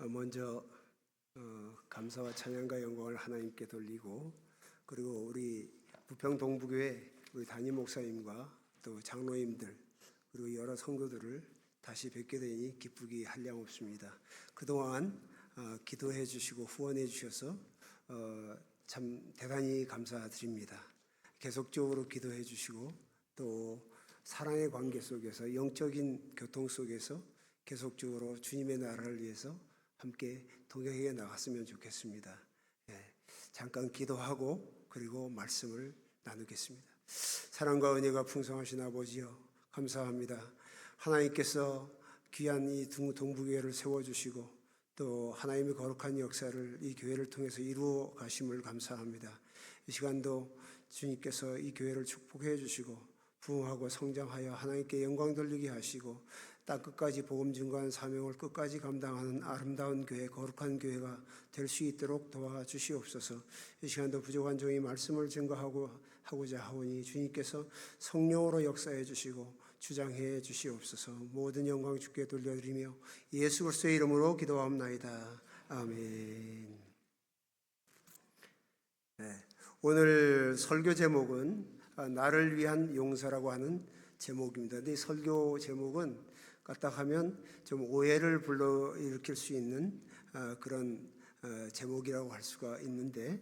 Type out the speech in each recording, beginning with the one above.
먼저 감사와 찬양과 영광을 하나님께 돌리고, 그리고 우리 부평 동부교회 우리 담임 목사님과 또 장로님들 그리고 여러 성도들을 다시 뵙게 되니 기쁘기 한량없습니다. 그동안 기도해 주시고 후원해 주셔서 참 대단히 감사드립니다. 계속적으로 기도해 주시고 또 사랑의 관계 속에서 영적인 교통 속에서 계속적으로 주님의 나라를 위해서 함께 동행해 나갔으면 좋겠습니다. 잠깐 기도하고 그리고 말씀을 나누겠습니다. 사랑과 은혜가 풍성하신 아버지여, 감사합니다. 하나님께서 귀한 이 동부교회를 세워주시고 또 하나님의 거룩한 역사를 이 교회를 통해서 이루어 가심을 감사합니다. 이 시간도 주님께서 이 교회를 축복해 주시고 부흥하고 성장하여 하나님께 영광 돌리게 하시고 땅 끝까지 복음 증거하는 사명을 끝까지 감당하는 아름다운 교회, 거룩한 교회가 될 수 있도록 도와주시옵소서. 이 시간도 부족한 종이 말씀을 증거하고자 하오니 주님께서 성령으로 역사해 주시고 주장해 주시옵소서. 모든 영광 주께 돌려드리며 예수 그리스도의 이름으로 기도하옵나이다. 아멘. 오늘 설교 제목은 나를 위한 용서라고 하는 제목입니다. 근데 이 설교 제목은 까딱하면 좀 오해를 불러일으킬 수 있는 그런 제목이라고 할 수가 있는데,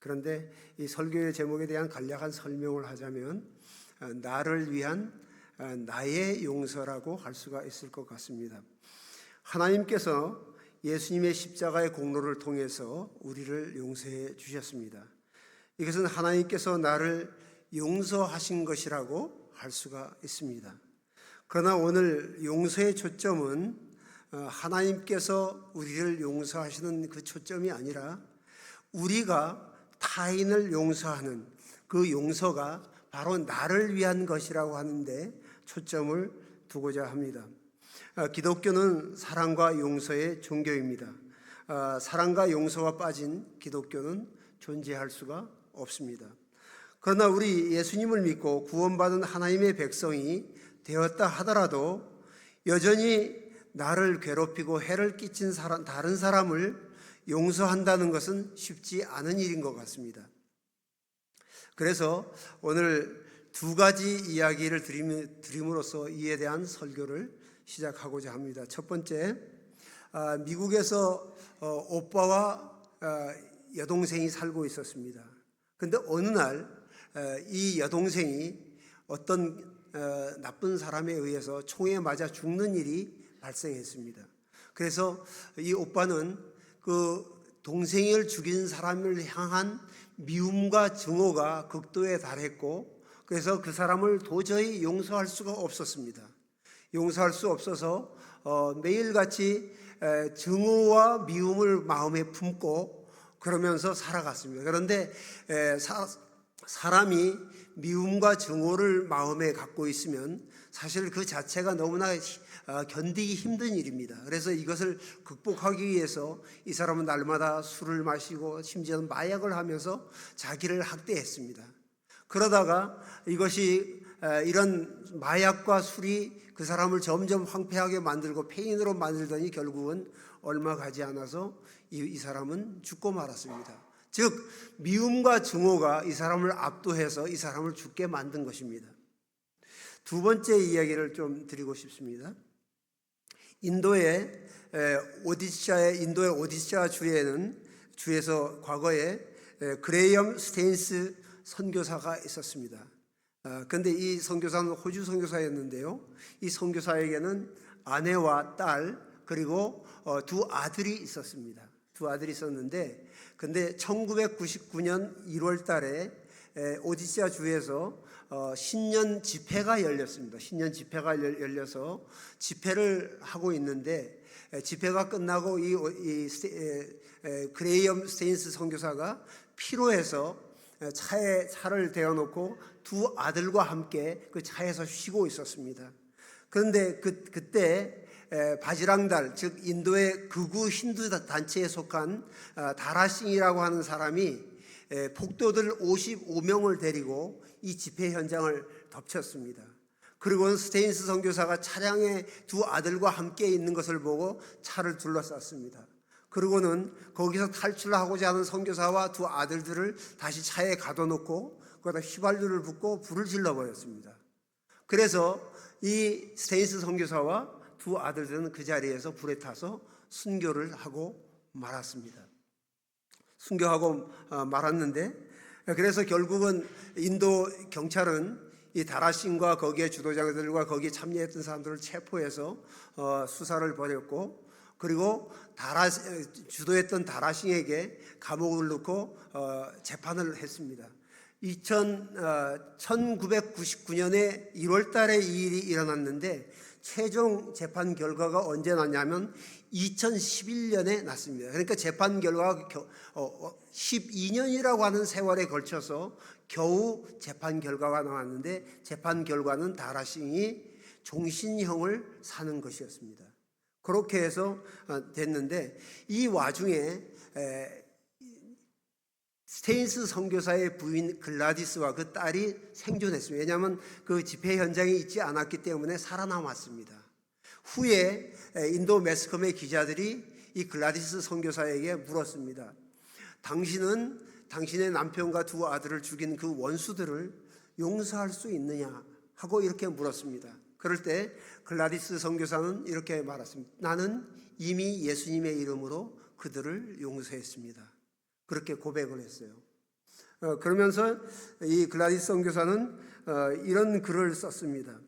그런데 이 설교의 제목에 대한 간략한 설명을 하자면 나를 위한 나의 용서라고 할 수가 있을 것 같습니다. 하나님께서 예수님의 십자가의 공로를 통해서 우리를 용서해 주셨습니다. 이것은 하나님께서 나를 용서하신 것이라고 할 수가 있습니다. 그러나 오늘 용서의 초점은 하나님께서 우리를 용서하시는 그 초점이 아니라 우리가 타인을 용서하는 그 용서가 바로 나를 위한 것이라고 하는데 초점을 두고자 합니다. 기독교는 사랑과 용서의 종교입니다. 사랑과 용서가 빠진 기독교는 존재할 수가 없습니다. 그러나 우리 예수님을 믿고 구원받은 하나님의 백성이 되었다 하더라도 여전히 나를 괴롭히고 해를 끼친 다른 사람을 용서한다는 것은 쉽지 않은 일인 것 같습니다. 그래서 오늘 두 가지 이야기를 드림으로써 이에 대한 설교를 시작하고자 합니다. 첫 번째, 미국에서 오빠와 여동생이 살고 있었습니다. 그런데 어느 날 이 여동생이 어떤 나쁜 사람에 의해서 총에 맞아 죽는 일이 발생했습니다. 그래서 이 오빠는 그 동생을 죽인 사람을 향한 미움과 증오가 극도에 달했고, 그래서 그 사람을 도저히 용서할 수가 없었습니다. 용서할 수 없어서 매일같이 증오와 미움을 마음에 품고 그러면서 살아갔습니다. 그런데 사람이 미움과 증오를 마음에 갖고 있으면 사실 그 자체가 너무나 견디기 힘든 일입니다. 그래서 이것을 극복하기 위해서 이 사람은 날마다 술을 마시고 심지어는 마약을 하면서 자기를 학대했습니다. 그러다가 이런 마약과 술이 그 사람을 점점 황폐하게 만들고 폐인으로 만들더니 결국은 얼마 가지 않아서 이 사람은 죽고 말았습니다. 즉 미움과 증오가 이 사람을 압도해서 이 사람을 죽게 만든 것입니다. 두 번째 이야기를 좀 드리고 싶습니다. 인도의 오디샤 주에서 과거에 그레이엄 스테인스 선교사가 있었습니다. 그런데 이 선교사는 호주 선교사였는데요. 이 선교사에게는 아내와 딸 그리고 두 아들이 있었습니다. 두 아들이 있었는데, 근데 1999년 1월 달에 오디샤 주에서 신년 집회가 열렸습니다. 신년 집회가 열려서 집회를 하고 있는데, 집회가 끝나고 이 그레이엄 스테인스 선교사가 피로해서 차를 대어놓고 두 아들과 함께 그 차에서 쉬고 있었습니다. 그런데 그때 바지랑달, 즉 인도의 극우 힌두 단체에 속한 다라싱이라고 하는 사람이 복도들 55명을 데리고 이 집회 현장을 덮쳤습니다. 그리고는 스테인스 선교사가 차량에 두 아들과 함께 있는 것을 보고 차를 둘러쌌습니다. 그리고는 거기서 탈출하고자 하는 선교사와 두 아들들을 다시 차에 가둬놓고 거기다 휘발유를 붓고 불을 질러버렸습니다. 그래서 이 스테인스 선교사와 두 아들들은 그 자리에서 불에 타서 순교를 하고 말았습니다. 순교하고 말았는데, 그래서 결국은 인도 경찰은 이 다라싱과 거기에 주도자들과 거기에 참여했던 사람들을 체포해서 수사를 벌였고, 그리고 주도했던 다라싱에게 감옥을 넣고 재판을 했습니다. 1999년에 1월 달에 이 일이 일어났는데 최종 재판 결과가 언제 났냐면 2011년에 났습니다. 그러니까 재판 결과가 12년이라고 하는 세월에 걸쳐서 겨우 재판 결과가 나왔는데, 재판 결과는 다라싱이 종신형을 사는 것이었습니다. 그렇게 해서 됐는데, 이 와중에 스테인스 선교사의 부인 글라디스와 그 딸이 생존했습니다. 왜냐하면 그 집회 현장에 있지 않았기 때문에 살아남았습니다. 후에 인도 매스컴의 기자들이 이 글라디스 선교사에게 물었습니다. 당신은 당신의 남편과 두 아들을 죽인 그 원수들을 용서할 수 있느냐 하고 이렇게 물었습니다. 그럴 때 글라디스 선교사는 이렇게 말했습니다. 나는 이미 예수님의 이름으로 그들을 용서했습니다. 그렇게 고백을 했어요. 그러면서 이 글라디스 선교사는 이런 글을 썼습니다.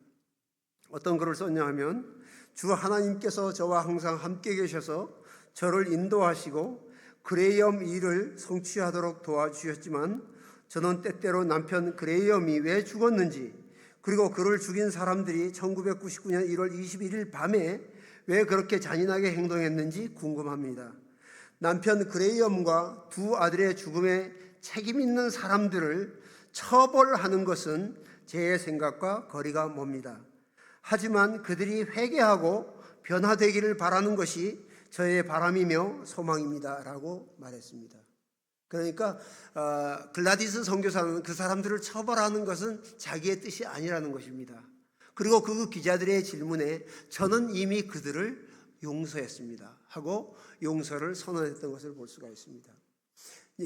어떤 글을 썼냐 하면, 주 하나님께서 저와 항상 함께 계셔서 저를 인도하시고 그레이엄 일을 성취하도록 도와주셨지만, 저는 때때로 남편 그레이엄이 왜 죽었는지, 그리고 그를 죽인 사람들이 1999년 1월 21일 밤에 왜 그렇게 잔인하게 행동했는지 궁금합니다. 남편 그레이엄과 두 아들의 죽음에 책임 있는 사람들을 처벌하는 것은 제 생각과 거리가 멉니다. 하지만 그들이 회개하고 변화되기를 바라는 것이 저의 바람이며 소망입니다 라고 말했습니다. 그러니까 글라디스 선교사는 그 사람들을 처벌하는 것은 자기의 뜻이 아니라는 것입니다. 그리고 그 기자들의 질문에 저는 이미 그들을 용서했습니다 하고 용서를 선언했던 것을 볼 수가 있습니다.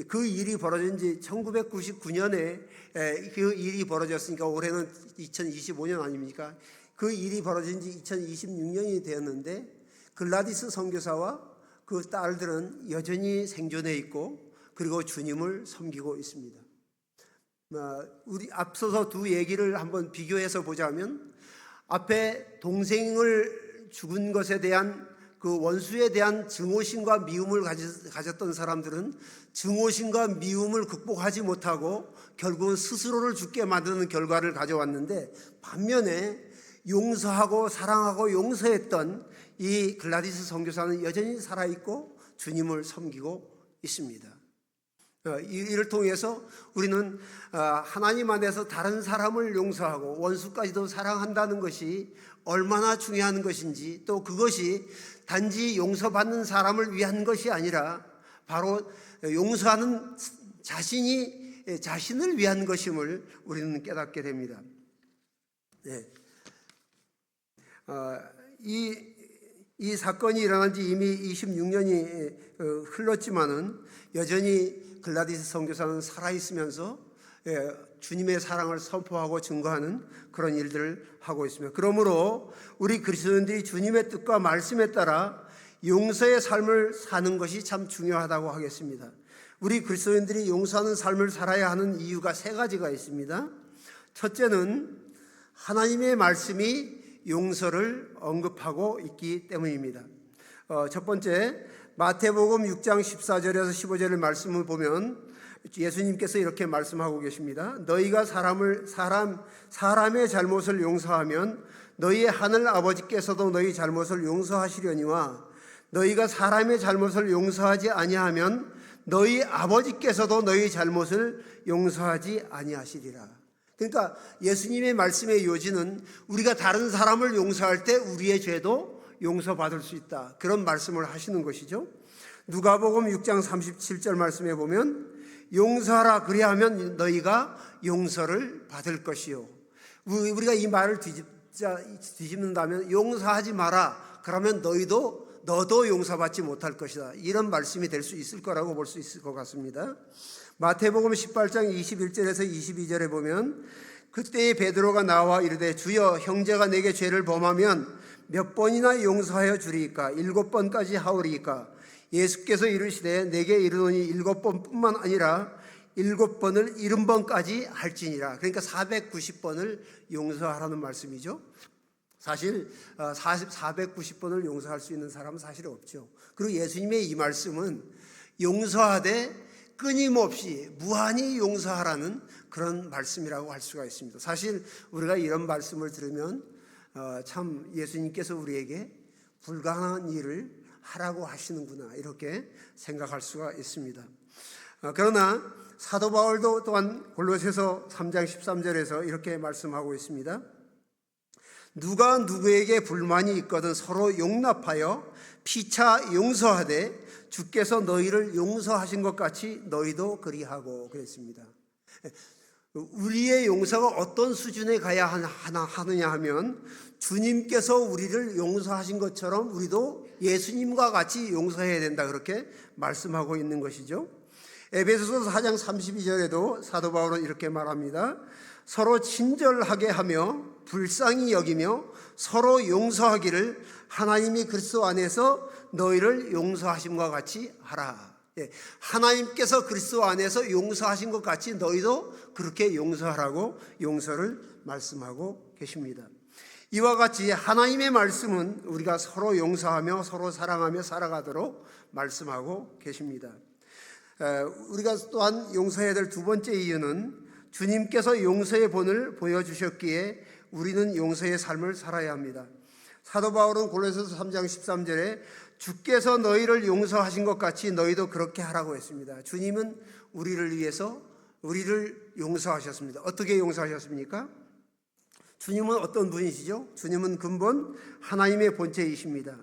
그 일이 벌어진 지 1999년에 그 일이 벌어졌으니까 올해는 2025년 아닙니까? 그 일이 벌어진 지 2026년이 되었는데 글라디스 선교사와 그 딸들은 여전히 생존해 있고 그리고 주님을 섬기고 있습니다. 우리 앞서서 두 얘기를 한번 비교해서 보자면, 앞에 동생을 죽은 것에 대한 그 원수에 대한 증오심과 미움을 가졌던 사람들은 증오심과 미움을 극복하지 못하고 결국은 스스로를 죽게 만드는 결과를 가져왔는데, 반면에 용서하고 사랑하고 용서했던 이 글라디스 선교사는 여전히 살아있고 주님을 섬기고 있습니다. 이를 통해서 우리는 하나님 안에서 다른 사람을 용서하고 원수까지도 사랑한다는 것이 얼마나 중요한 것인지, 또 그것이 단지 용서받는 사람을 위한 것이 아니라 바로 용서하는 자신이 자신을 위한 것임을 우리는 깨닫게 됩니다. 네. 이 사건이 일어난 지 이미 26년이 흘렀지만은 여전히 글라디스 선교사는 살아있으면서 주님의 사랑을 선포하고 증거하는 그런 일들을 하고 있습니다. 그러므로 우리 그리스도인들이 주님의 뜻과 말씀에 따라 용서의 삶을 사는 것이 참 중요하다고 하겠습니다. 우리 그리스도인들이 용서하는 삶을 살아야 하는 이유가 세 가지가 있습니다. 첫째는 하나님의 말씀이 용서를 언급하고 있기 때문입니다. 첫 번째, 마태복음 6장 14절에서 15절의 말씀을 보면 예수님께서 이렇게 말씀하고 계십니다. 너희가 사람의 잘못을 용서하면 너희의 하늘 아버지께서도 너희 잘못을 용서하시려니와 너희가 사람의 잘못을 용서하지 아니하면 너희 아버지께서도 너희 잘못을 용서하지 아니하시리라. 그러니까 예수님의 말씀의 요지는 우리가 다른 사람을 용서할 때 우리의 죄도 용서받을 수 있다, 그런 말씀을 하시는 것이죠. 누가복음 6장 37절 말씀에 보면 용서하라, 그리하면 너희가 용서를 받을 것이요. 우리가 이 말을 뒤집는다면 용서하지 마라. 그러면 너도 용서받지 못할 것이다. 이런 말씀이 될 수 있을 거라고 볼 수 있을 것 같습니다. 마태복음 18장 21절에서 22절에 보면 그때에 베드로가 나와 이르되 주여 형제가 내게 죄를 범하면 몇 번이나 용서하여 주리이까? 7번까지 하오리이까? 예수께서 이르시되 내게 이르노니 7번뿐만 아니라 7번을 70번까지 할지니라. 그러니까 490번을 용서하라는 말씀이죠. 사실 490번을 용서할 수 있는 사람은 사실 없죠. 그리고 예수님의 이 말씀은 용서하되 끊임없이 무한히 용서하라는 그런 말씀이라고 할 수가 있습니다. 사실 우리가 이런 말씀을 들으면 참 예수님께서 우리에게 불가능한 일을 하라고 하시는구나 이렇게 생각할 수가 있습니다. 그러나 사도 바울도 또한 골로새서 3장 13절에서 이렇게 말씀하고 있습니다. 누가 누구에게 불만이 있거든 서로 용납하여 피차 용서하되 주께서 너희를 용서하신 것 같이 너희도 그리하고 그랬습니다. 우리의 용서가 어떤 수준에 가야 하느냐 하면 주님께서 우리를 용서하신 것처럼 우리도 예수님과 같이 용서해야 된다 그렇게 말씀하고 있는 것이죠. 에베소서 4장 32절에도 사도 바울은 이렇게 말합니다. 서로 친절하게 하며 불쌍히 여기며 서로 용서하기를 하나님이 그리스도 안에서 너희를 용서하심과 같이 하라. 하나님께서 그리스도 안에서 용서하신 것 같이 너희도 그렇게 용서하라고 용서를 말씀하고 계십니다. 이와 같이 하나님의 말씀은 우리가 서로 용서하며 서로 사랑하며 살아가도록 말씀하고 계십니다. 우리가 또한 용서해야 될 두 번째 이유는 주님께서 용서의 본을 보여주셨기에 우리는 용서의 삶을 살아야 합니다. 사도 바울은 골로새서 3장 13절에 주께서 너희를 용서하신 것 같이 너희도 그렇게 하라고 했습니다. 주님은 우리를 위해서 우리를 용서하셨습니다. 어떻게 용서하셨습니까? 주님은 어떤 분이시죠? 주님은 근본 하나님의 본체이십니다.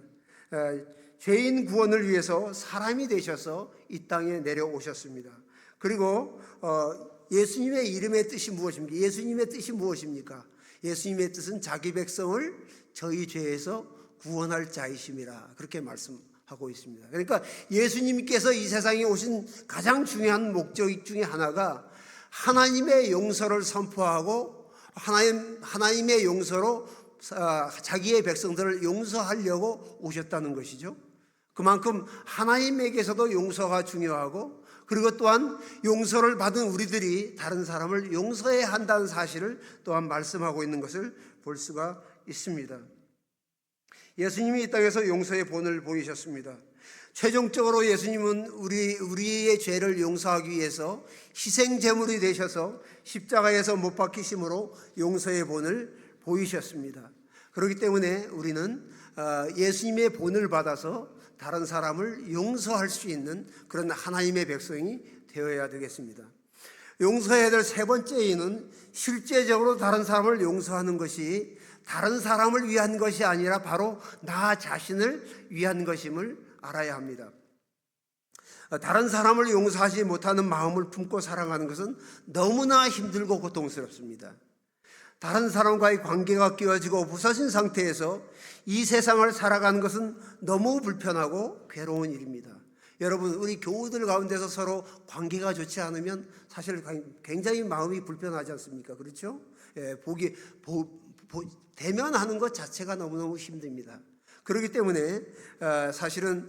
죄인 구원을 위해서 사람이 되셔서 이 땅에 내려오셨습니다. 그리고 예수님의 이름의 뜻이 무엇입니까? 예수님의 뜻이 무엇입니까? 예수님의 뜻은 자기 백성을 저희 죄에서 구원할 자이심이라 그렇게 말씀하고 있습니다. 그러니까 예수님께서 이 세상에 오신 가장 중요한 목적 중에 하나가 하나님의 용서를 선포하고 하나님의 용서로 자기의 백성들을 용서하려고 오셨다는 것이죠. 그만큼 하나님에게서도 용서가 중요하고 그리고 또한 용서를 받은 우리들이 다른 사람을 용서해야 한다는 사실을 또한 말씀하고 있는 것을 볼 수가 있습니다. 예수님이 이 땅에서 용서의 본을 보이셨습니다. 최종적으로 예수님은 우리의 죄를 용서하기 위해서 희생 제물이 되셔서 십자가에서 못 박히심으로 용서의 본을 보이셨습니다. 그렇기 때문에 우리는 예수님의 본을 받아서 다른 사람을 용서할 수 있는 그런 하나님의 백성이 되어야 되겠습니다. 용서해야 될 세 번째 이유는 실제적으로 다른 사람을 용서하는 것이 다른 사람을 위한 것이 아니라 바로 나 자신을 위한 것임을 알아야 합니다. 다른 사람을 용서하지 못하는 마음을 품고 살아가는 것은 너무나 힘들고 고통스럽습니다. 다른 사람과의 관계가 끼어지고 부서진 상태에서 이 세상을 살아가는 것은 너무 불편하고 괴로운 일입니다. 여러분, 우리 교우들 가운데서 서로 관계가 좋지 않으면 사실 굉장히 마음이 불편하지 않습니까? 그렇죠? 대면하는 것 자체가 너무너무 힘듭니다. 그렇기 때문에 사실은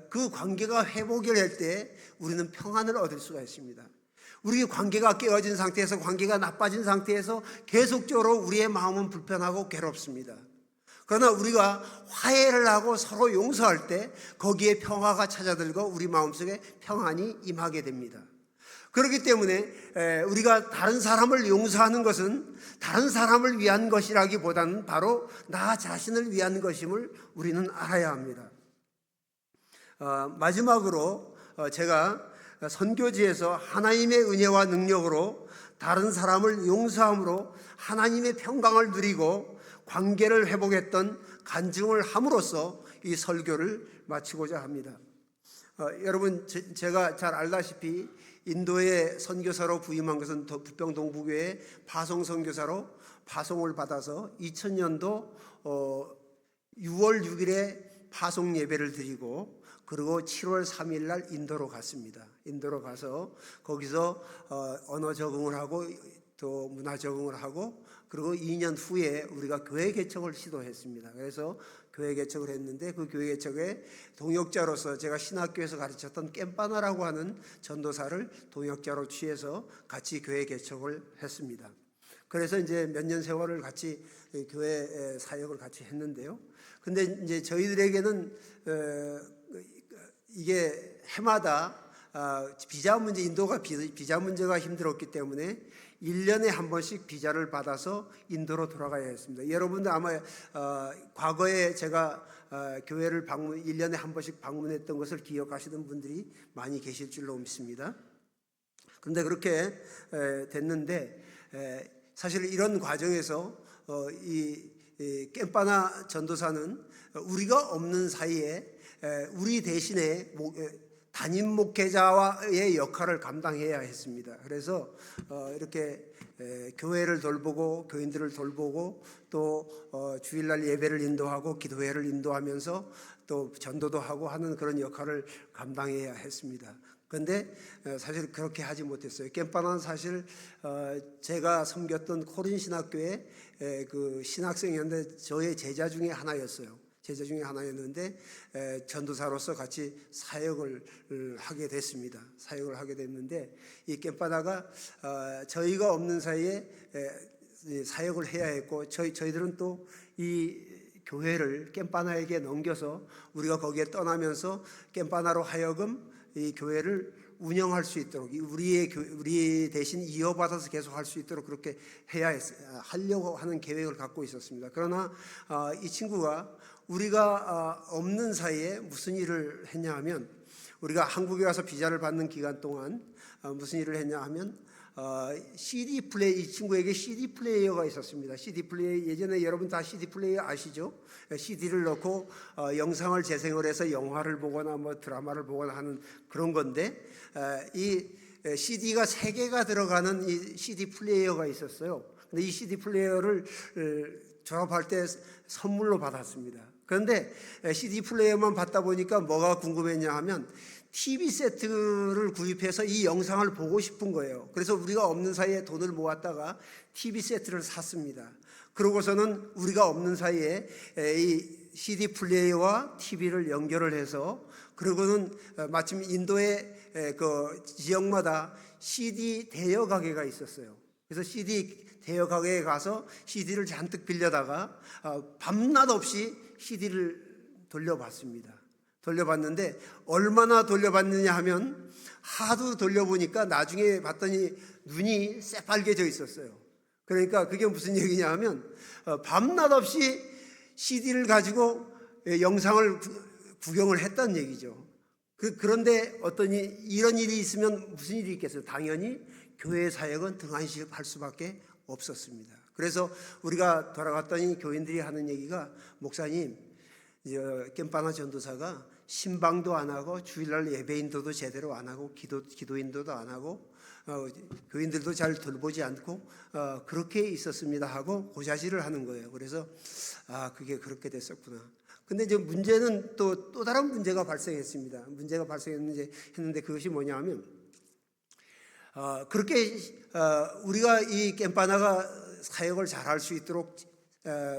그 관계가 회복이 될 때 우리는 평안을 얻을 수가 있습니다. 우리 관계가 깨어진 상태에서 관계가 나빠진 상태에서 계속적으로 우리의 마음은 불편하고 괴롭습니다. 그러나 우리가 화해를 하고 서로 용서할 때 거기에 평화가 찾아들고 우리 마음속에 평안이 임하게 됩니다. 그렇기 때문에 우리가 다른 사람을 용서하는 것은 다른 사람을 위한 것이라기보다는 바로 나 자신을 위한 것임을 우리는 알아야 합니다. 마지막으로 제가 선교지에서 하나님의 은혜와 능력으로 다른 사람을 용서함으로 하나님의 평강을 누리고 관계를 회복했던 간증을 함으로써 이 설교를 마치고자 합니다. 여러분 제가 잘 알다시피 인도에 선교사로 부임한 것은 부평 동부교회 파송 선교사로 파송을 받아서 2000년도 6월 6일에 파송 예배를 드리고 그리고 7월 3일 날 인도로 갔습니다. 인도로 가서 거기서 언어 적응을 하고 또 문화 적응을 하고 그리고 2년 후에 우리가 교회 개척을 시도했습니다. 그래서 교회 개척을 했는데 그 교회 개척에 동역자로서 제가 신학교에서 가르쳤던 깸바나라고 하는 전도사를 동역자로 취해서 같이 교회 개척을 했습니다. 그래서 이제 몇 년 세월을 같이 교회 사역을 같이 했는데요. 근데 이제 저희들에게는 이게 해마다 비자 문제, 인도가 비자 문제가 힘들었기 때문에 1년에 한 번씩 비자를 받아서 인도로 돌아가야 했습니다. 여러분들 아마 과거에 제가 교회를 1년에 한 번씩 방문했던 것을 기억하시는 분들이 많이 계실 줄로 믿습니다. 그런데 그렇게 됐는데 사실 이런 과정에서 이 깸바나 전도사는 우리가 없는 사이에 우리 대신에 담임 목회자의 역할을 감당해야 했습니다. 그래서 이렇게 교회를 돌보고 교인들을 돌보고 또 주일날 예배를 인도하고 기도회를 인도하면서 또 전도도 하고 하는 그런 역할을 감당해야 했습니다. 그런데 사실 그렇게 하지 못했어요. 깸바나는 사실 제가 섬겼던 코린 신학교의 그 신학생이었는데 저의 제자 중에 하나였어요. 제자 중에 하나였는데 전도사로서 같이 사역을 하게 됐습니다. 사역을 하게 됐는데 이 깸바나가 저희가 없는 사이에 사역을 해야 했고 저희들은 또 이 교회를 깸바나에게 넘겨서 우리가 거기에 떠나면서 깸바나로 하여금 이 교회를 운영할 수 있도록 우리 대신 이어받아서 계속 할 수 있도록 그렇게 하려고 하는 계획을 갖고 있었습니다. 그러나 이 친구가 우리가 없는 사이에 무슨 일을 했냐 하면 우리가 한국에 와서 비자를 받는 기간 동안 무슨 일을 했냐 하면 CD 플레이, 이 친구에게 CD 플레이어가 있었습니다. CD 플레이, 예전에 여러분 다 CD 플레이어 아시죠? CD를 넣고 영상을 재생을 해서 영화를 보거나 뭐 드라마를 보거나 하는 그런 건데 이 CD가 3개가 들어가는 이 CD 플레이어가 있었어요. 근데 이 CD 플레이어를 졸업할 때 선물로 받았습니다. 그런데 CD 플레이어만 받다 보니까 뭐가 궁금했냐 하면 TV 세트를 구입해서 이 영상을 보고 싶은 거예요. 그래서 우리가 없는 사이에 돈을 모았다가 TV 세트를 샀습니다. 그러고서는 우리가 없는 사이에 이 CD 플레이어와 TV를 연결을 해서 그리고는 마침 인도의 그 지역마다 CD 대여 가게가 있었어요. 그래서 CD 대여 가게에 가서 CD를 잔뜩 빌려다가 밤낮 없이 CD를 돌려봤습니다. 돌려봤는데 얼마나 돌려봤느냐 하면 하도 돌려보니까 나중에 봤더니 눈이 새빨개져 있었어요. 그러니까 그게 무슨 얘기냐 하면 밤낮 없이 CD를 가지고 영상을 구경을 했다는 얘기죠. 그런데 어떠니 이런 일이 있으면 무슨 일이 있겠어요? 당연히 교회 사역은 등한시할 수밖에 없었습니다. 그래서 우리가 돌아갔더니 교인들이 하는 얘기가 목사님, 깸바나 전도사가 신방도 안 하고 주일날 예배인도도 제대로 안 하고 기도인도도 안 하고 교인들도 잘 돌보지 않고 그렇게 있었습니다 하고 고자질을 하는 거예요. 그래서 그게 그렇게 됐었구나. 근데 이제 문제는 또 다른 문제가 발생했습니다. 문제가 발생했는데 그것이 뭐냐 하면 그렇게 우리가 이 깸바나가 사역을 잘할 수 있도록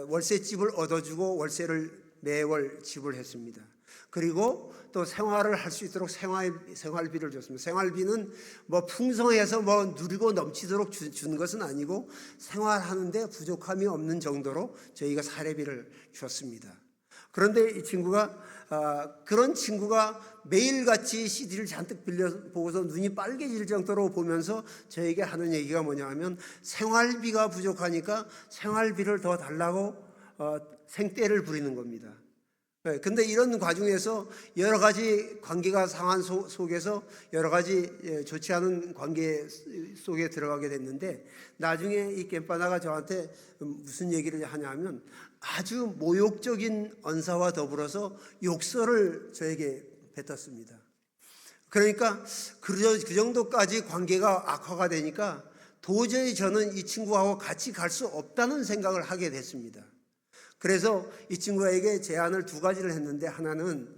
월세집을 얻어주고 월세를 매월 지불했습니다. 그리고 또 생활을 할 수 있도록 생활비를 줬습니다. 생활비는 뭐 풍성해서 뭐 누리고 넘치도록 준 것은 아니고 생활하는데 부족함이 없는 정도로 저희가 사례비를 줬습니다. 그런데 이 친구가 그런 친구가 매일같이 CD를 잔뜩 빌려 보고서 눈이 빨개질 정도로 보면서 저에게 하는 얘기가 뭐냐 하면 생활비가 부족하니까 생활비를 더 달라고 생떼를 부리는 겁니다. 근데 이런 과정에서 여러 가지 관계가 상한 속에서 여러 가지 좋지 않은 관계 속에 들어가게 됐는데 나중에 이 깸바나가 저한테 무슨 얘기를 하냐면 아주 모욕적인 언사와 더불어서 욕설을 저에게 뱉었습니다. 그러니까 그 정도까지 관계가 악화가 되니까 도저히 저는 이 친구하고 같이 갈 수 없다는 생각을 하게 됐습니다. 그래서 이 친구에게 제안을 두 가지를 했는데, 하나는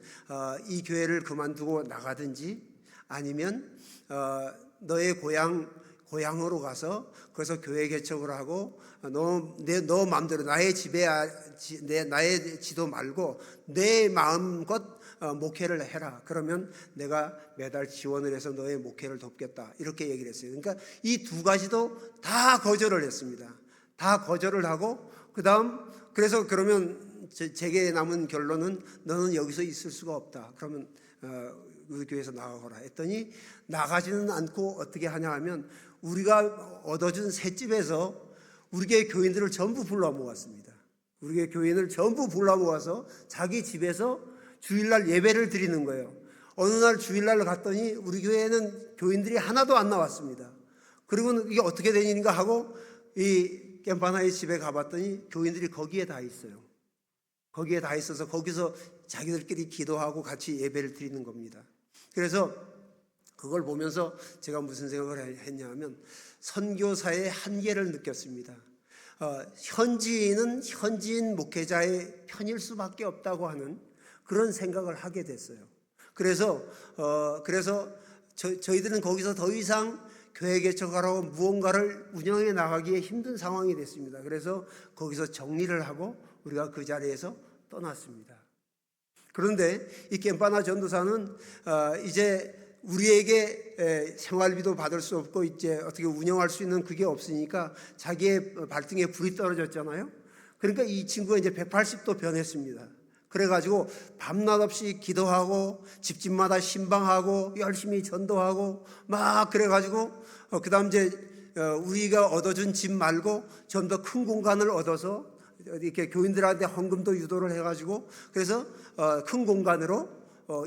이 교회를 그만두고 나가든지, 아니면 너의 고향으로 가서 거기서 교회 개척을 하고 너 마음대로 나의 지도 말고 내 마음껏 목회를 해라. 그러면 내가 매달 지원을 해서 너의 목회를 돕겠다. 이렇게 얘기를 했어요. 그러니까 이 두 가지도 다 거절을 했습니다. 다 거절을 하고 그래서 그러면 제게 남은 결론은 너는 여기서 있을 수가 없다. 그러면 우리 교회에서 나가거라 했더니, 나가지는 않고 어떻게 하냐 하면 우리가 얻어준 셋집에서 우리 교회 교인들을 전부 불러 모았습니다. 우리 교회 교인을 전부 불러 모아서 자기 집에서 주일날 예배를 드리는 거예요. 어느 날 주일날 갔더니 우리 교회에는 교인들이 하나도 안 나왔습니다. 그리고 이게 어떻게 된 일인가 하고 이 깸바나의 집에 가봤더니 교인들이 거기에 다 있어요. 거기에 다 있어서 거기서 자기들끼리 기도하고 같이 예배를 드리는 겁니다. 그래서 그걸 보면서 제가 무슨 생각을 했냐 하면 선교사의 한계를 느꼈습니다. 현지인은 현지인 목회자의 편일 수밖에 없다고 하는 그런 생각을 하게 됐어요. 그래서 저희들은 거기서 더 이상 교회 개척하라고 무언가를 운영해 나가기에 힘든 상황이 됐습니다. 그래서 거기서 정리를 하고 우리가 그 자리에서 떠났습니다. 그런데 이 깸바나 전도사는 이제 우리에게 생활비도 받을 수 없고 이제 어떻게 운영할 수 있는 그게 없으니까 자기의 발등에 불이 떨어졌잖아요. 그러니까 이 친구가 이제 180도 변했습니다. 그래가지고 밤낮 없이 기도하고 집집마다 신방하고 열심히 전도하고 막 그래가지고 그다음 이제 우리가 얻어준 집 말고 좀 더 큰 공간을 얻어서 이렇게 교인들한테 헌금도 유도를 해가지고 그래서 큰 공간으로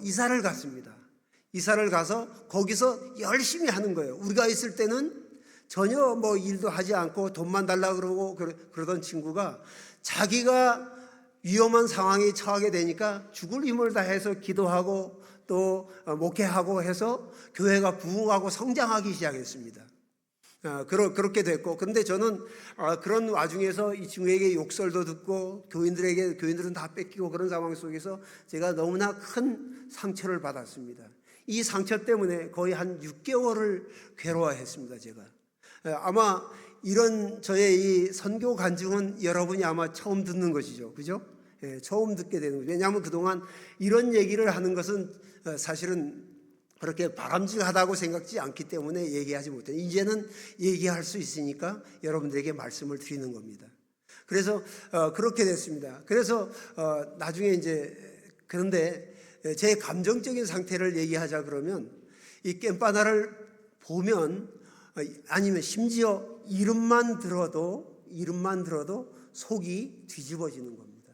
이사를 갔습니다. 이사를 가서 거기서 열심히 하는 거예요. 우리가 있을 때는 전혀 뭐 일도 하지 않고 돈만 달라 그러고 그러던 친구가 자기가 위험한 상황에 처하게 되니까 죽을 힘을 다해서 기도하고 또 목회하고 해서 교회가 부흥하고 성장하기 시작했습니다. 그렇게 됐고, 그런데 저는 그런 와중에서 이 친구에게 욕설도 듣고 교인들은 다 뺏기고 그런 상황 속에서 제가 너무나 큰 상처를 받았습니다. 이 상처 때문에 거의 한 6개월을 괴로워했습니다. 제가 아마 이런 저의 이 선교 간증은 여러분이 아마 처음 듣는 것이죠. 그죠? 처음 듣게 되는 거죠. 왜냐하면 그동안 이런 얘기를 하는 것은 사실은 그렇게 바람직하다고 생각지 않기 때문에 얘기하지 못해요. 이제는 얘기할 수 있으니까 여러분들에게 말씀을 드리는 겁니다. 그래서 그렇게 됐습니다. 그래서 나중에 이제 그런데 제 감정적인 상태를 얘기하자 그러면 이 깸바나를 보면 아니면 심지어 이름만 들어도 속이 뒤집어지는 겁니다.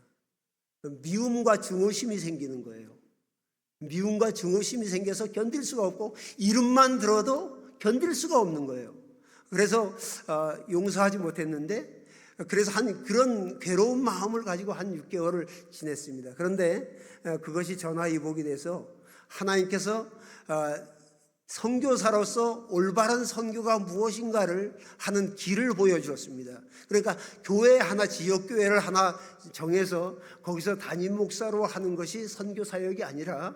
미움과 증오심이 생기는 거예요. 미움과 증오심이 생겨서 견딜 수가 없고 이름만 들어도 견딜 수가 없는 거예요. 그래서 용서하지 못했는데 그래서 그런 괴로운 마음을 가지고 한 6개월을 지냈습니다. 그런데 그것이 전화위복이 돼서 하나님께서 선교사로서 올바른 선교가 무엇인가를 하는 길을 보여주었습니다. 그러니까 교회 하나, 지역교회를 하나 정해서 거기서 담임 목사로 하는 것이 선교사역이 아니라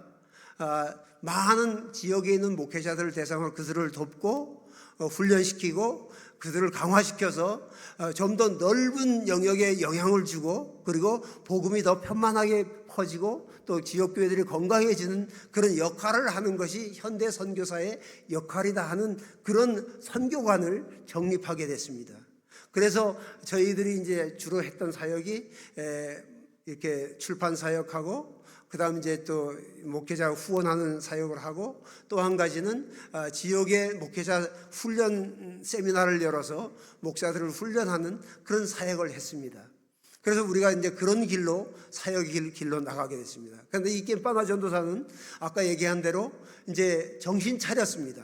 많은 지역에 있는 목회자들을 대상으로 그들을 돕고 훈련시키고 그들을 강화시켜서 좀 더 넓은 영역에 영향을 주고 그리고 복음이 더 편만하게 퍼지고 또 지역교회들이 건강해지는 그런 역할을 하는 것이 현대 선교사의 역할이다 하는 그런 선교관을 정립하게 됐습니다. 그래서 저희들이 이제 주로 했던 사역이 이렇게 출판 사역하고 그다음 이제 또 목회자 후원하는 사역을 하고 또 한 가지는 지역의 목회자 훈련 세미나를 열어서 목사들을 훈련하는 그런 사역을 했습니다. 그래서 우리가 이제 그런 길로 사역의 길로 나가게 됐습니다. 그런데 이 깸바나 전도사는 아까 얘기한 대로 이제 정신 차렸습니다.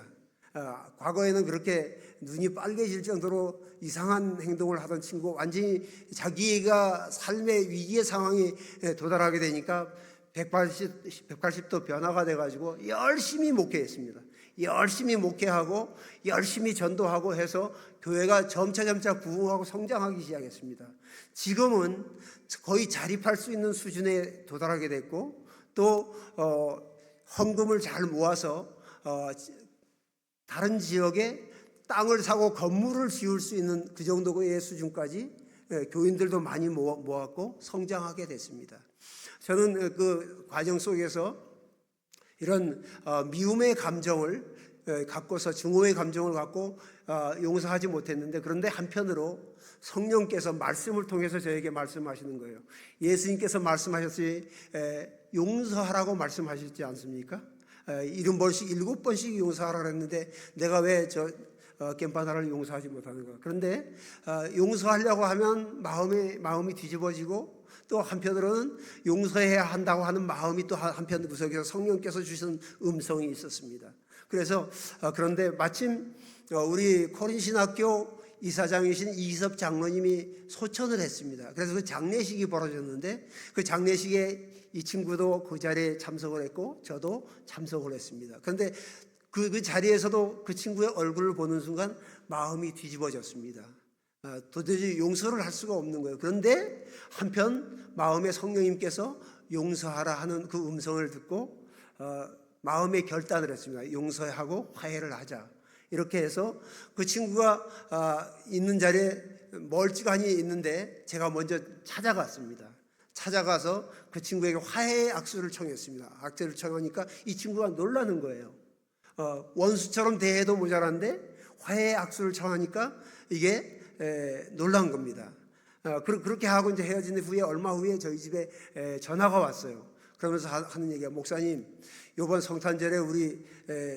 과거에는 그렇게 눈이 빨개질 정도로 이상한 행동을 하던 친구 완전히 자기가 삶의 위기의 상황에 도달하게 되니까 180도 변화가 돼가지고 열심히 목회했습니다. 열심히 목회하고 열심히 전도하고 해서 교회가 점차 부흥하고 성장하기 시작했습니다. 지금은 거의 자립할 수 있는 수준에 도달하게 됐고, 또 헌금을 잘 모아서 다른 지역에 땅을 사고 건물을 지을 수 있는 그 정도의 수준까지 교인들도 많이 모았고 성장하게 됐습니다. 저는 그 과정 속에서 이런 미움의 감정을 갖고서, 증오의 감정을 갖고 용서하지 못했는데, 그런데 한편으로 성령께서 말씀을 통해서 저에게 말씀하시는 거예요. 예수님께서 말씀하셨지, 용서하라고 말씀하셨지 않습니까? 70번씩 7번씩 용서하라고 했는데 내가 왜 겜바나를 용서하지 못하는가? 그런데 용서하려고 하면 마음이 뒤집어지고, 또 한편으로는 용서해야 한다고 하는 마음이 또 한편 구석에서 성령께서 주신 음성이 있었습니다. 그래서 그런데 마침 우리 코린신학교 이사장이신 이희섭 장로님이 소천을 했습니다. 그래서 그 장례식이 벌어졌는데, 그 장례식에 이 친구도 그 자리에 참석을 했고 저도 참석을 했습니다. 그런데 그 자리에서도 그 친구의 얼굴을 보는 순간 마음이 뒤집어졌습니다. 도대체 용서를 할 수가 없는 거예요. 그런데 한편 마음의 성령님께서 용서하라 하는 그 음성을 듣고 마음의 결단을 했습니다. 용서하고 화해를 하자. 이렇게 해서 그 친구가 있는 자리에 멀찌감히 있는데 제가 먼저 찾아갔습니다. 찾아가서 그 친구에게 화해의 악수를 청했습니다. 악수를 청하니까 이 친구가 놀라는 거예요. 원수처럼 대해도 모자란데 화해의 악수를 청하니까 이게 놀란 겁니다. 그렇게 하고 이제 헤어진 후에 얼마 후에 저희 집에 전화가 왔어요. 그러면서 하는 얘기가, 목사님, 이번 성탄절에 우리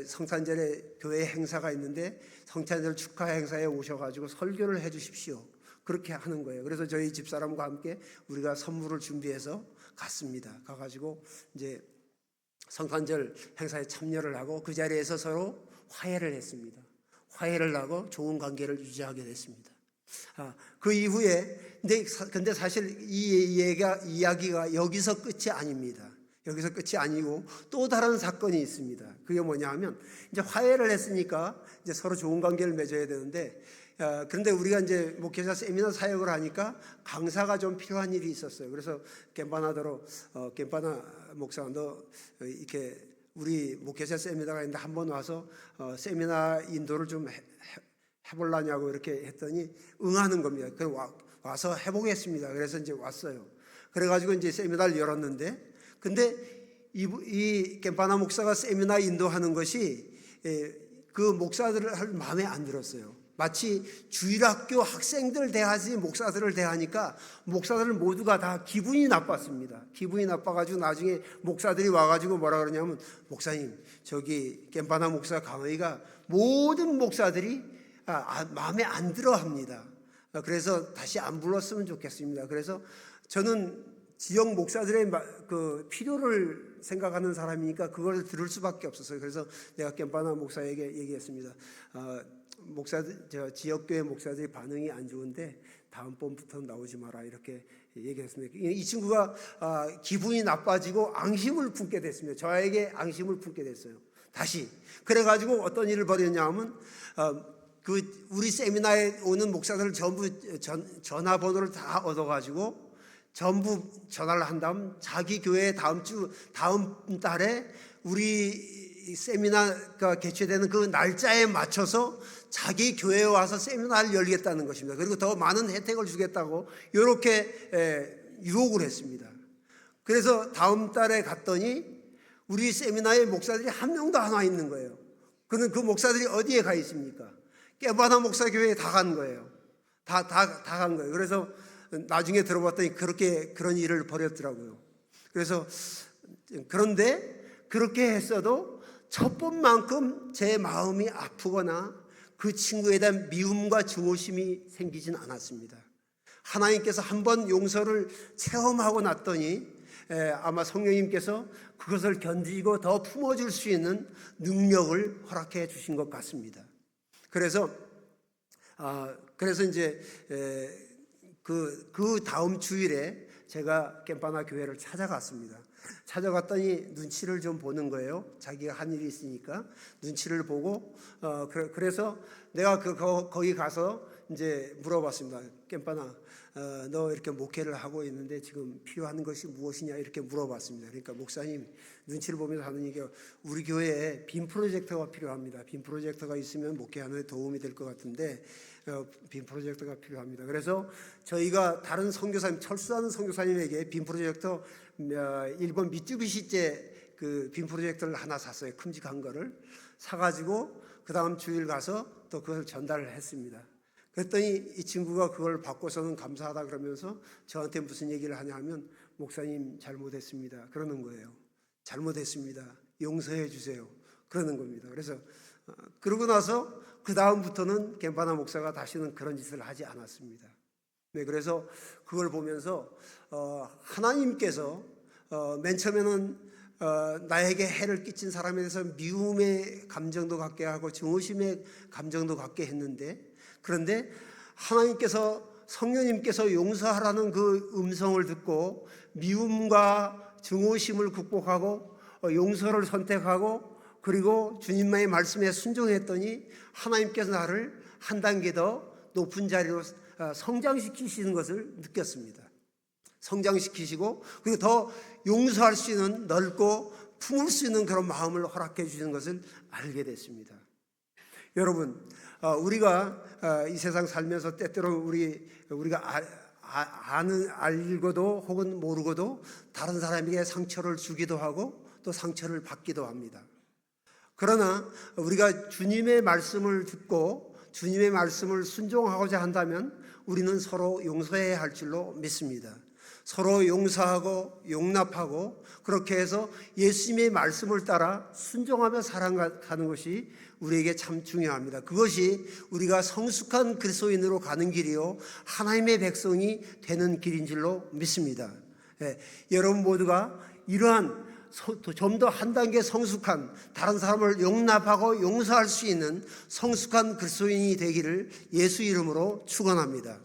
성탄절에 교회 행사가 있는데 성탄절 축하 행사에 오셔가지고 설교를 해주십시오. 그렇게 하는 거예요. 그래서 저희 집사람과 함께 우리가 선물을 준비해서 갔습니다. 가가지고 이제 성탄절 행사에 참여를 하고 그 자리에서 서로 화해를 했습니다. 화해를 하고 좋은 관계를 유지하게 됐습니다. 그 이후에 근데 사실 이 이야기가 여기서 끝이 아닙니다. 여기서 끝이 아니고 또 다른 사건이 있습니다. 그게 뭐냐 하면, 이제 화해를 했으니까 이제 서로 좋은 관계를 맺어야 되는데, 그런데 우리가 이제 목회자 세미나 사역을 하니까 강사가 좀 필요한 일이 있었어요. 그래서 겜바나더로 겜바나 목사, 너 이렇게 우리 목회자 세미나가 있는데 한번 와서 세미나 인도를 좀 해보려냐고 이렇게 했더니 응하는 겁니다. 그래서 와서 해보겠습니다. 그래서 이제 왔어요. 그래가지고 이제 세미나를 열었는데, 근데 이 겜바나 목사가 세미나 인도하는 것이 그 목사들을 마음에 안 들었어요. 마치 주일학교 학생들 대하지 목사들을 대하니까 목사들 모두가 다 기분이 나빴습니다. 기분이 나빠가지고 나중에 목사들이 와가지고 뭐라 그러냐면, 목사님, 저기 겜바나 목사 강의가 모든 목사들이 마음에 안 들어 합니다. 그래서 다시 안 불렀으면 좋겠습니다. 그래서 저는 지역 목사들의 그 필요를 생각하는 사람이니까 그걸 들을 수밖에 없었어요. 그래서 내가 겜바나 목사에게 얘기했습니다. 지역교회 목사들이 반응이 안 좋은데 다음번부터는 나오지 마라, 이렇게 얘기했습니다. 이 친구가 기분이 나빠지고 앙심을 품게 됐습니다. 저에게 앙심을 품게 됐어요. 다시. 그래가지고 어떤 일을 벌였냐 하면, 우리 세미나에 오는 목사들을 전부 전화번호를 다 얻어가지고 전부 전화를 한 다음 자기 교회 다음 달에 우리 세미나가 개최되는 그 날짜에 맞춰서 자기 교회에 와서 세미나를 열겠다는 것입니다. 그리고 더 많은 혜택을 주겠다고 이렇게 유혹을 했습니다. 그래서 다음 달에 갔더니 우리 세미나에 목사들이 한 명도 안 와 있는 거예요. 그는 그 목사들이 어디에 가 있습니까? 겜바나 목사 교회에 다 간 거예요. 다 간 거예요. 그래서 나중에 들어봤더니 그런 일을 벌였더라고요. 그래서 그런데 그렇게 했어도 첫 번만큼 제 마음이 아프거나 그 친구에 대한 미움과 증오심이 생기진 않았습니다. 하나님께서 한번 용서를 체험하고 났더니 아마 성령님께서 그것을 견디고 더 품어줄 수 있는 능력을 허락해 주신 것 같습니다. 그래서 이제 그 다음 주일에 제가 겜바나 교회를 찾아갔습니다. 찾아갔더니 눈치를 좀 보는 거예요. 자기가 한 일이 있으니까 눈치를 보고 그래서 내가 거기 가서 이제 물어봤습니다. 깸빠나, 너 이렇게 목회를 하고 있는데 지금 필요한 것이 무엇이냐 이렇게 물어봤습니다. 그러니까 목사님, 눈치를 보면서 하는 얘기가 우리 교회에 빔 프로젝터가 필요합니다. 빔 프로젝터가 있으면 목회하는 데 도움이 될 것 같은데 빔 프로젝터가 필요합니다. 그래서 저희가 다른 선교사님, 철수하는 선교사님에게 빔 프로젝터 일본 미쯔비시제 그 빔 프로젝터를 하나 샀어요. 큼직한 거를 사가지고 그 다음 주일 가서 또 그걸 전달을 했습니다. 그랬더니 이 친구가 그걸 받고서는 감사하다 그러면서 저한테 무슨 얘기를 하냐 하면 목사님 잘못했습니다 그러는 거예요. 잘못했습니다. 용서해 주세요. 그러는 겁니다. 그래서 그러고 나서 그 다음부터는 깸빠나 목사가 다시는 그런 짓을 하지 않았습니다. 네, 그래서 그걸 보면서 하나님께서 맨 처음에는 나에게 해를 끼친 사람에 대해서 미움의 감정도 갖게 하고 증오심의 감정도 갖게 했는데, 그런데 하나님께서 성령님께서 용서하라는 그 음성을 듣고 미움과 증오심을 극복하고 용서를 선택하고 그리고 주님의 말씀에 순종했더니 하나님께서 나를 한 단계 더 높은 자리로 성장시키시는 것을 느꼈습니다. 성장시키시고 그리고 더 용서할 수 있는, 넓고 품을 수 있는 그런 마음을 허락해 주시는 것을 알게 됐습니다. 여러분, 우리가 이 세상 살면서 때때로 우리가 알고도 혹은 모르고도 다른 사람에게 상처를 주기도 하고 또 상처를 받기도 합니다. 그러나 우리가 주님의 말씀을 듣고 주님의 말씀을 순종하고자 한다면 우리는 서로 용서해야 할 줄로 믿습니다. 서로 용서하고 용납하고 그렇게 해서 예수님의 말씀을 따라 순종하며 살아가는 것이 우리에게 참 중요합니다. 그것이 우리가 성숙한 그리스도인으로 가는 길이요 하나님의 백성이 되는 길인 줄로 믿습니다. 여러분 모두가 이러한 좀 더 한 단계 성숙한, 다른 사람을 용납하고 용서할 수 있는 성숙한 그리스도인이 되기를 예수 이름으로 축원합니다.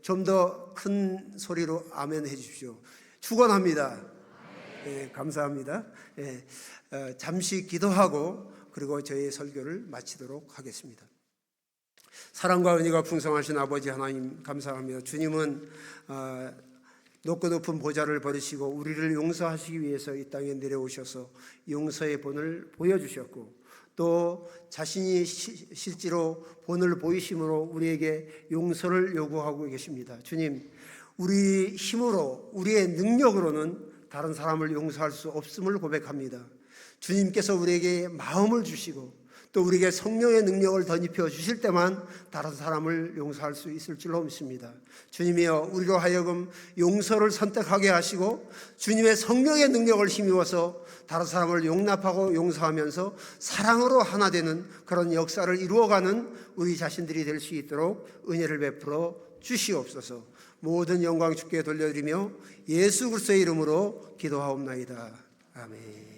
좀 더 큰 소리로 아멘 해주십시오. 축원합니다. 감사합니다. 잠시 기도하고 그리고 저희 설교를 마치도록 하겠습니다. 사랑과 은혜가 풍성하신 아버지 하나님 감사합니다. 주님은 높고 높은 보좌를 버리시고 우리를 용서하시기 위해서 이 땅에 내려오셔서 용서의 본을 보여주셨고 또 자신이 실제로 본을 보이심으로 우리에게 용서를 요구하고 계십니다. 주님, 우리 힘으로 우리의 능력으로는 다른 사람을 용서할 수 없음을 고백합니다. 주님께서 우리에게 마음을 주시고 또 우리에게 성령의 능력을 덧입혀 주실 때만 다른 사람을 용서할 수 있을 줄로 믿습니다. 주님이여, 우리로 하여금 용서를 선택하게 하시고 주님의 성령의 능력을 힘입어서 다른 사람을 용납하고 용서하면서 사랑으로 하나 되는 그런 역사를 이루어가는 우리 자신들이 될 수 있도록 은혜를 베풀어 주시옵소서. 모든 영광 주께 돌려드리며 예수 그리스도의 이름으로 기도하옵나이다. 아멘.